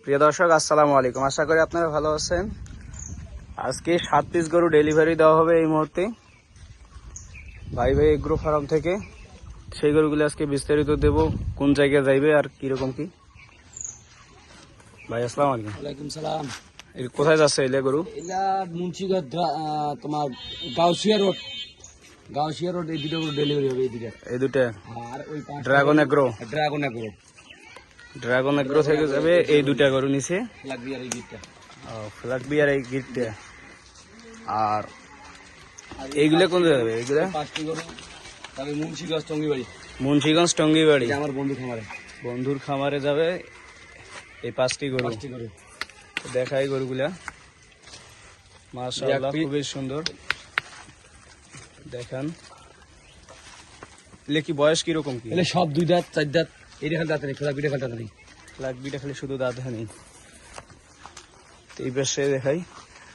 প্রিয় দর্শক, আসসালামু আলাইকুম। আশা করি আপনারা ভালো আছেন। আজকে 7 পিস গরু ডেলিভারি দেওয়া হবে এই মুহূর্তে ভাই এগ্রো ফার্ম থেকে। সেই গরুগুলো আজকে বিস্তারিত দেব, কোন জায়গায় যাইবে আর কিরকম কি। ভাই আসসালামু আলাইকুম। ওয়ালাইকুম সালাম। কোথায় যাচ্ছে এলে গরু? এটা মুন্সিগঞ্জ তোমার গাউসিয়া রোড এই দুটো ডেলিভারি হবে এই দুটা আর ওই ড্রাগন এগ্রো ড্রাগন থেকে যাবে এই দুটা গরু নিচে, লাগবে আর এই গিটটা ফ্ল্যাগ বিয়ার এই গিটটা। আর এইগুলা কোন জায়গায় যাবে? এইগুলা 5টি গরু তবে মুন্সিগঞ্জ টঙ্গিবাড়ি আমার বন্ধুর খামারে যাবে এই 5টি গরু। দেখাই গরুগুলা, মাশাআল্লাহ খুবই সুন্দর। দেখান এলে কি বয়স কিরকম কি? এলে সব 2 দাঁত 4 দাঁত এটা খালি দাঁত নেই, ফ্ল্যাগ বিটা খালি শুধু দাঁত নেই। এই পাশে দেখাই,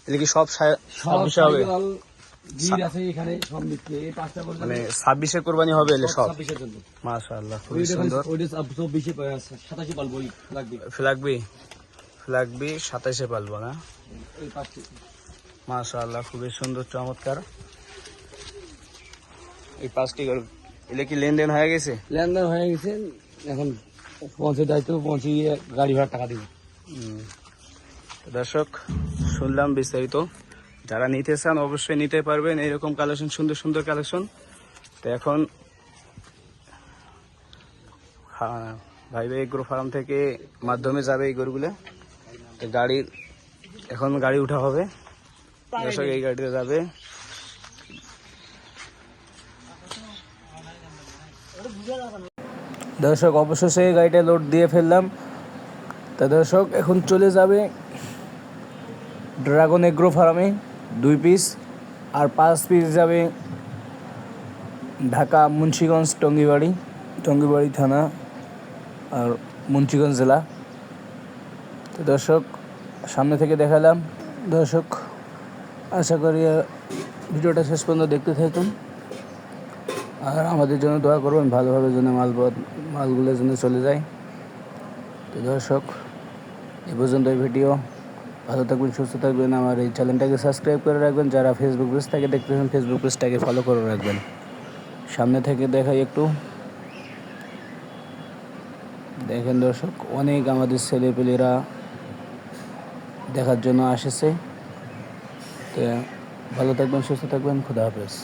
এলে কি সব 26 হবে? গির আছে এখানে সব মিটকে এই 5টা গরু মানে 26 কোরবানি হবে এলে সব। 26 এর জন্য মাশাআল্লাহ খুবই সুন্দর। ওইটা 24 27 পালবো ফ্ল্যাগ বি 27 পালবো না? এই 5টি মাশাআল্লাহ খুবই সুন্দর, চমৎকার। এই 5টি গরু এলে কি লেনদেন হয়ে গেছে? লেনদেন হয়ে গেছে, এখন পৌঁছে দায়িত্ব পৌঁছিয়ে গাড়ি ভাড়া টাকা দিব। দর্শক, শুনলাম বিস্তারিত। যারা নিতে চান অবশ্যই নিতে পারবেন, এরকম কালেকশন, সুন্দর সুন্দর কালেকশন। তো এখন ভাই এগ্রো ফার্ম থেকে মাধ্যমে যাবে এই গরুগুলো। তো এখন গাড়ি উঠা হবে। দর্শক, এই গাড়িতে যাবে। দর্শক, অবশেষে গাড়িটা লোড দিয়ে ফেললাম। তা দর্শক, এখন চলে যাবে ড্রাগন এগ্রো ফার্মে 2 পিস, আর 5 পিস যাবে ঢাকা মুন্সিগঞ্জ টঙ্গিবাড়ি থানা আর মুন্সিগঞ্জ জেলা। তো দর্শক, সামনে থেকে দেখালাম। দর্শক, আশা করি ভিডিওটা শেষ পর্যন্ত দেখতে থাকুন আর আমাদের জন্য দোয়া করবেন, ভালোভাবে যেন মালগুলো যেন চলে যায়। তো দর্শক, এ পর্যন্ত এই ভিডিও। ভালো থাকবেন, সুস্থ থাকবেন। আমার এই চ্যানেলটাকে সাবস্ক্রাইব করে রাখবেন। যারা ফেসবুক পেজ থেকে দেখতেছেন, ফেসবুক পেজটাকে ফলো করে রাখবেন। সামনে থেকে দেখাই একটু দেখেন দর্শক, অনেক আমাদের ছেলেপেলেরা দেখার জন্য আসেছে। তো ভালো থাকবেন, সুস্থ থাকবেন। খোদা হাফেজ।